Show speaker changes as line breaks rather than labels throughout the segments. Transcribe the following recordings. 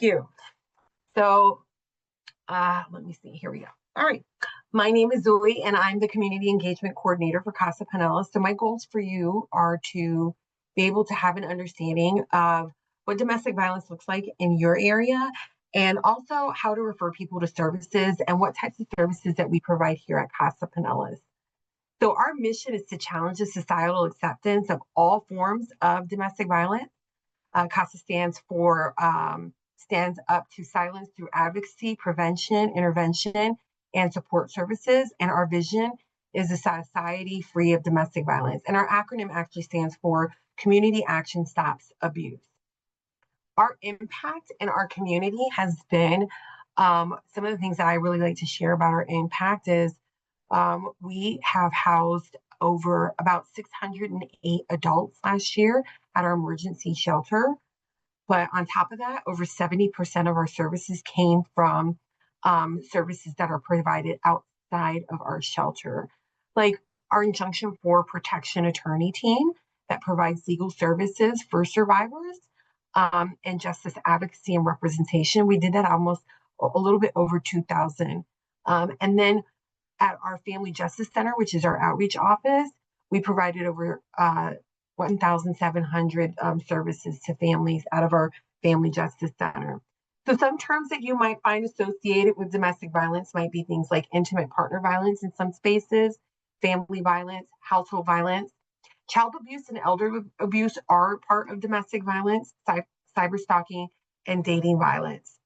you. So let me see. Here we go. All right. My name is Zoe, and I'm the Community Engagement Coordinator for CASA Pinellas. So my goals for you are to be able to have an understanding of what domestic violence looks like in your area, and also how to refer people to services and what types of services that we provide here at CASA Pinellas. So our mission is to challenge the societal acceptance of all forms of domestic violence. CASA stands up to silence through advocacy, prevention, intervention, and support services. And our vision is a society free of domestic violence. And our acronym actually stands for Community Action Stops Abuse. Our impact in our community has been, some of the things that I really like to share about our impact is we have housed over about 608 adults last year at our emergency shelter. But on top of that, over 70% of our services came from services that are provided outside of our shelter, like our Injunction for Protection attorney team that provides legal services for survivors and justice advocacy and representation. We did that almost a little bit over 2,000. And then at our Family Justice Center, which is our outreach office, we provided over 1,700 services to families out of our Family Justice Center. So some terms that you might find associated with domestic violence might be things like intimate partner violence in some spaces, family violence, household violence. Child abuse and elder abuse are part of domestic violence, cyber stalking, and dating violence.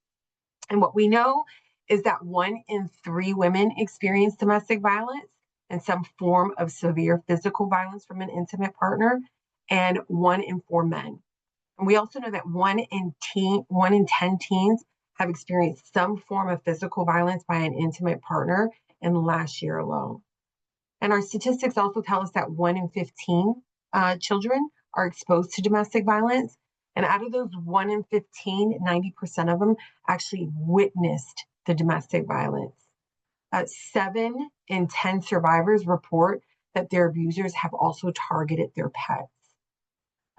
And what we know is that 1 in 3 women experience domestic violence and some form of severe physical violence from an intimate partner, and 1 in 4 men. And we also know that 1 in 10 teens have experienced some form of physical violence by an intimate partner in the last year alone. And our statistics also tell us that 1 in 15 children are exposed to domestic violence. And out of those 1 in 15, 90% of them actually witnessed the domestic violence. 7 in 10 survivors report that their abusers have also targeted their pets.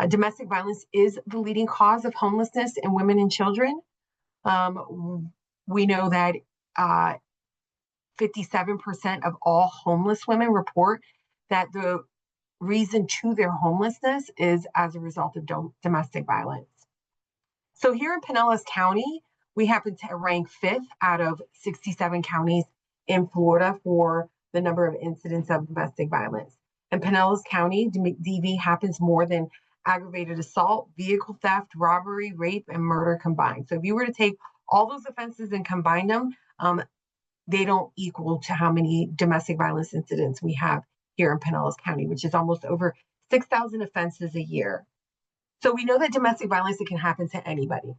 Domestic violence is the leading cause of homelessness in women and children. We know that 57% of all homeless women report that the reason to their homelessness is as a result of domestic violence. So here in Pinellas County, we happen to rank 5th out of 67 counties in Florida for the number of incidents of domestic violence. In Pinellas County, DV happens more than aggravated assault, vehicle theft, robbery, rape, and murder combined. So if you were to take all those offenses and combine them, they don't equal to how many domestic violence incidents we have here in Pinellas County, which is almost over 6,000 offenses a year. So we know that domestic violence, it can happen to anybody.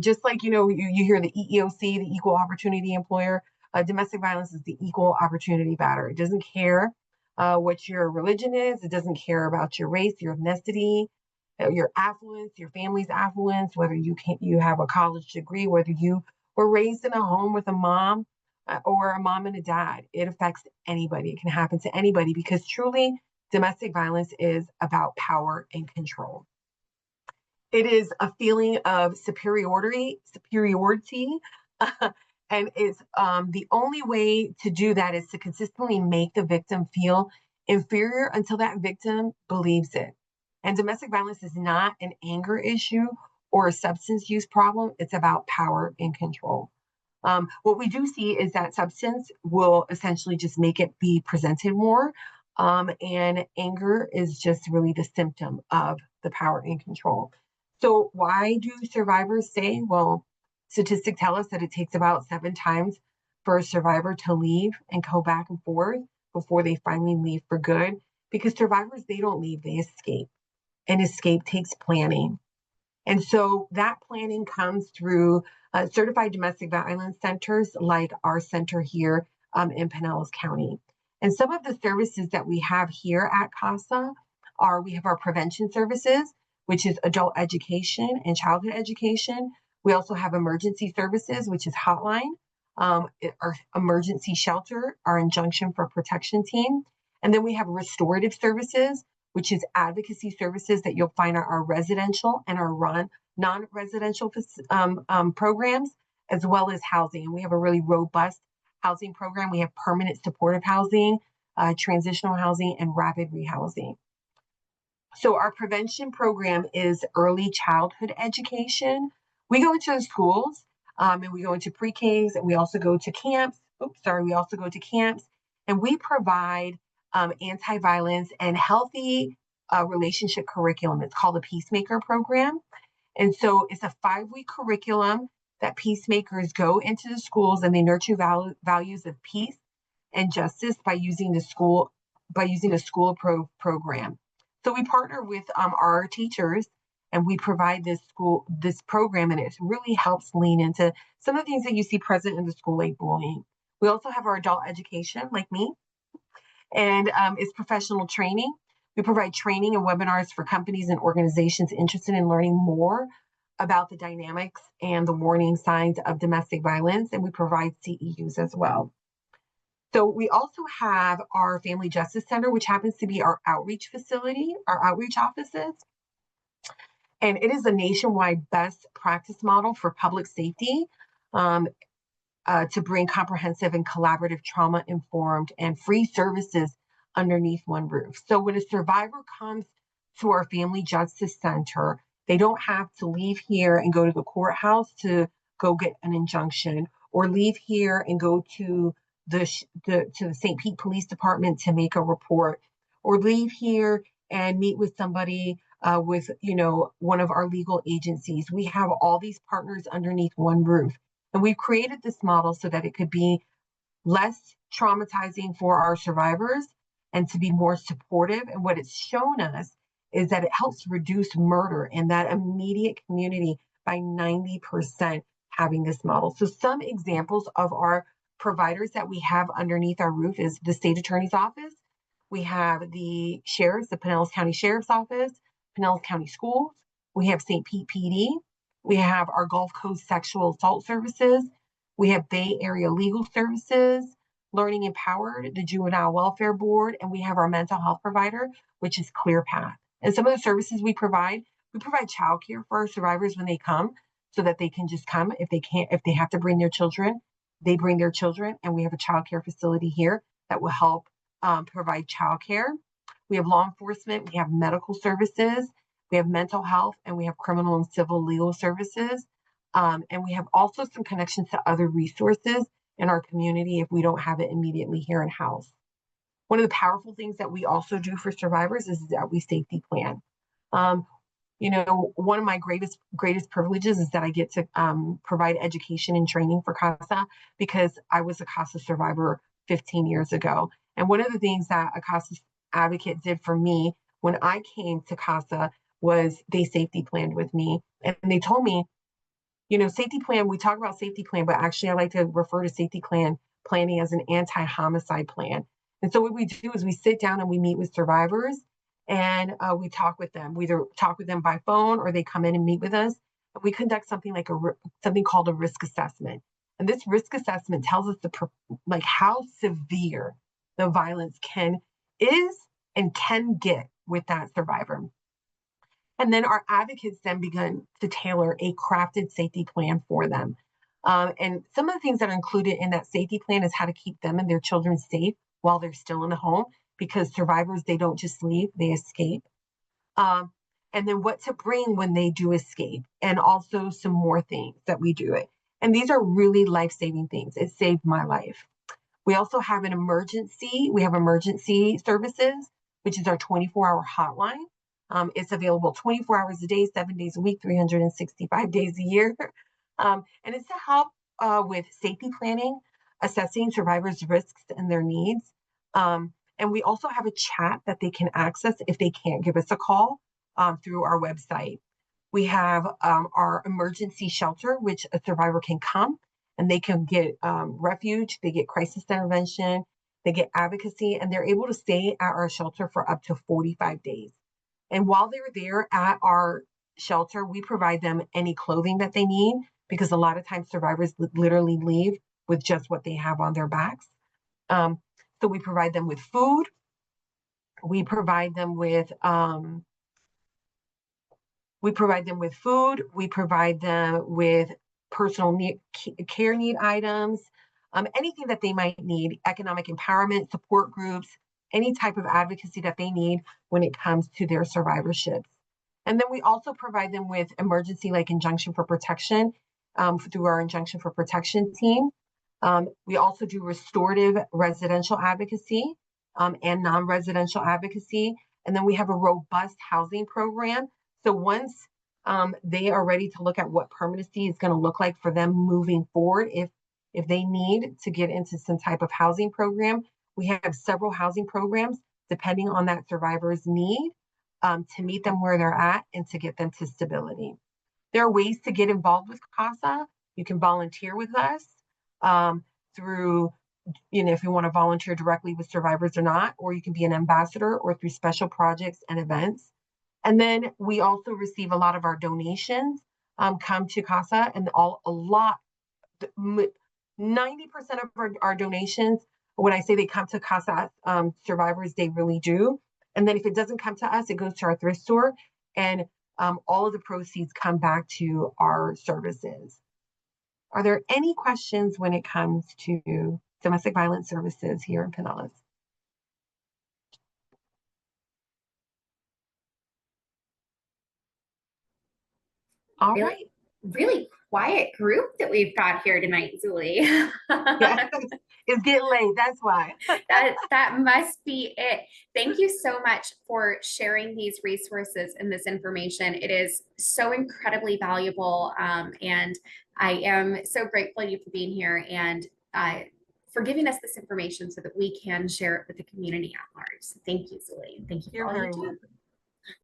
Just like, you hear the EEOC, the Equal Opportunity Employer, domestic violence is the equal opportunity batterer. It doesn't care what your religion is. It doesn't care about your race, your ethnicity, your affluence, your family's affluence, whether you have a college degree, whether you were raised in a home with a mom or a mom and a dad. It affects anybody. It can happen to anybody because truly domestic violence is about power and control. It is a feeling of superiority, and it's the only way to do that is to consistently make the victim feel inferior until that victim believes it. And domestic violence is not an anger issue or a substance use problem. It's about power and control. What we do see is that substance will essentially just make it be presented more. And anger is just really the symptom of the power and control. So why do survivors say, well, statistics tell us that it takes about 7 times for a survivor to leave and go back and forth before they finally leave for good? Because survivors, they don't leave, they escape. And escape takes planning. And so that planning comes through certified domestic violence centers like our center here in Pinellas County. And some of the services that we have here at CASA are, we have our prevention services, which is adult education and childhood education. We also have emergency services, which is hotline, our emergency shelter, our Injunction for Protection team. And then we have restorative services, which is advocacy services that you'll find at our residential and our non-residential programs, as well as housing. And we have a really robust housing program. We have permanent supportive housing, transitional housing, and rapid rehousing. So our prevention program is early childhood education. We go into the schools and we go into pre-Ks, and we also go to camps. We also go to camps, and we provide anti-violence and healthy relationship curriculum. It's called the Peacemaker program. And so it's a 5-week curriculum that peacemakers go into the schools, and they nurture values of peace and justice by using the school program. So we partner with our teachers, and we provide this program, and it really helps lean into some of the things that you see present in the school, like bullying. We also have our adult education, like me, and it's professional training. We provide training and webinars for companies and organizations interested in learning more about the dynamics and the warning signs of domestic violence, and we provide CEUs as well. So we also have our Family Justice Center, which happens to be our outreach facility, our outreach offices. And it is a nationwide best practice model for public safety to bring comprehensive and collaborative trauma-informed and free services underneath one roof. So when a survivor comes to our Family Justice Center, they don't have to leave here and go to the courthouse to go get an injunction, or leave here and go to the St. Pete Police Department to make a report, or leave here and meet with somebody with one of our legal agencies. We have all these partners underneath one roof, and we've created this model so that it could be less traumatizing for our survivors and to be more supportive. And what it's shown us is that it helps reduce murder in that immediate community by 90% having this model. So some examples of our providers that we have underneath our roof is the state attorney's office. We have the sheriffs, the Pinellas County Sheriff's Office, Pinellas County Schools. We have St. Pete PD. We have our Gulf Coast Sexual Assault Services. We have Bay Area Legal Services, Learning Empowered, the Juvenile Welfare Board, and we have our mental health provider, which is ClearPath. And some of the services we provide childcare for our survivors when they come, so that they can just come. If they have to bring their children, they bring their children, and we have a childcare facility here that will help provide childcare. We have law enforcement, we have medical services, we have mental health, and we have criminal and civil legal services. And we have also some connections to other resources in our community if we don't have it immediately here in house. One of the powerful things that we also do for survivors is that we safety plan. One of my greatest privileges is that I get to provide education and training for CASA, because I was a CASA survivor 15 years ago. And one of the things that a CASA advocate did for me when I came to CASA was they safety planned with me. And they told me, safety plan, we talk about safety plan, but actually I like to refer to safety planning as an anti-homicide plan. And so what we do is we sit down and we meet with survivors, and we talk with them. We either talk with them by phone, or they come in and meet with us. And we conduct something called a risk assessment. And this risk assessment tells us how severe the violence is and can get with that survivor. And then our advocates then begin to tailor a crafted safety plan for them. And some of the things that are included in that safety plan is how to keep them and their children safe while they're still in the home, because survivors, they don't just leave, they escape. And then what to bring when they do escape, and also some more things that we do it. And these are really life-saving things. It saved my life. We also have emergency services, which is our 24-hour hotline. It's available 24 hours a day, 7 days a week, 365 days a year. And it's to help with safety planning, assessing survivors' risks and their needs. And we also have a chat that they can access if they can't give us a call through our website. We have our emergency shelter, which a survivor can come and they can get refuge, they get crisis intervention, they get advocacy, and they're able to stay at our shelter for up to 45 days. And while they're there at our shelter, we provide them any clothing that they need, because a lot of times survivors literally leave with just what they have on their backs. So we provide them with food, We provide them with food. We provide them with personal care need items, anything that they might need, economic empowerment, support groups, any type of advocacy that they need when it comes to their survivorships. And then we also provide them with emergency like injunction for protection through our injunction for protection team. We also do restorative residential advocacy and non-residential advocacy. And then we have a robust housing program. So once they are ready to look at what permanency is going to look like for them moving forward, if they need to get into some type of housing program, we have several housing programs depending on that survivor's need to meet them where they're at and to get them to stability. There are ways to get involved with CASA. You can volunteer with us through, if you want to volunteer directly with survivors or not, or you can be an ambassador or through special projects and events. And then we also receive a lot of our donations come to CASA, and 90% of our donations, when I say they come to CASA survivors, they really do. And then if it doesn't come to us, it goes to our thrift store, and all of the proceeds come back to our services. Are there any questions when it comes to domestic violence services here in Pinellas? All right.
Really quiet group that we've got here tonight, Zuli.
Yeah, it's getting late. That's why.
that must be it. Thank you so much for sharing these resources and this information. It is so incredibly valuable, and I am so grateful to you for being here and for giving us this information so that we can share it with the community at large. So thank you, Zuli. Thank you for all you do.